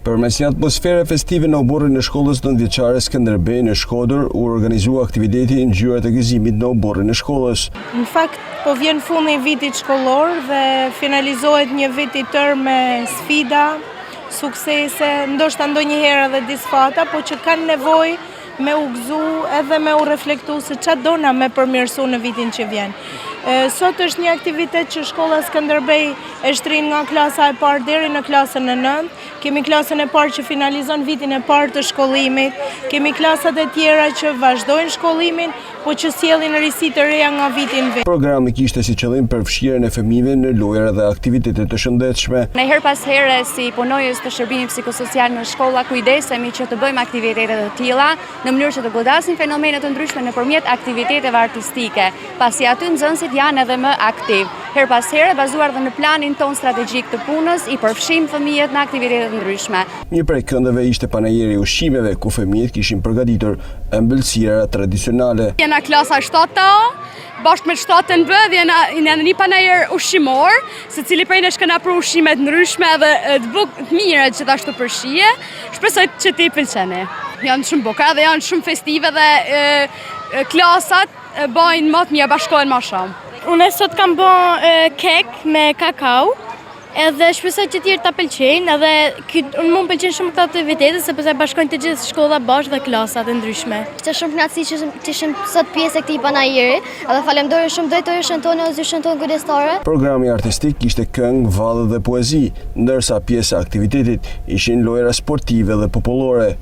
Përmes një atmosfere festive në oborrin e shkollës nëntëvjeçare Skënderbej në Shkodër, u organizua aktiviteti Ngjyrat e gëzimit në oborrin e shkollës. Në fakt, po vjen fundi i vitit shkollor dhe finalizohet një vit i tërë me sfida, suksese, ndoshta ndonjëherë edhe disfata, po që kanë nevojë me u gëzu edhe me u reflektu se çfarë dona me përmirësu në vitin që vjen. Sot është një aktivitet që shkolla Skënderbej e shtrin nga klasa e parë deri në klasën e 9. Kemi klasën e parë që finalizon vitin e parë të shkollimit, kemi klasat e tjera që vazhdojnë shkollimin, po që sjellin risi të reja nga vitin vit. Programi kishte si qëllim përfshirjen e fëmijëve në lojra dhe aktivitete të shëndetshme. Ne her pas here si punojës të shërbimit psikosocial në shkolla kujdesemi që të bëjmë aktivitete të tilla në mënyrë që të godasim fenomene të ndryshme nëpërmjet aktiviteteve artistike, pasi aty nxënësit janë edhe më aktiv. Her pas here, bazuar dhe në planin ton strategjik të punës, i përfshim fëmijët në aktivitete të ndryshme. Një prej këndëve ishte panajeri i ushqimeve, ku fëmijët kishin përgatitur ëmbëlsira tradicionale. Jena klasa 7A, bashkë me 7-ën B, dhe jena një panajer ushqimor, se cili prej nesh këna për ushqimet ndryshme dhe të mire gjithashtu për shije, shpresoj që ti pëlqeni. Janë shumë buka dhe janë shumë festive dhe klasat bajnë më të mija, bashkohen më shumë. Unë sot kam bën kek me kakao, edhe shpresoj që tjerë ta pëlqejnë, edhe unë më pëlqen shumë këto aktivitete sepse bashkojnë të gjithë shkolla bashkë dhe klasat e ndryshme. Ishte shumë kënaqësi që ishim sot pjesë e këtij panajeri, edhe falenderoj shumë drejtoreshën tonë ose zyshën tonë kujdestare. Programi artistik kishte këngë, vallë dhe poezi, ndërsa pjesa e aktivitetit ishin lojra sportive dhe popullore.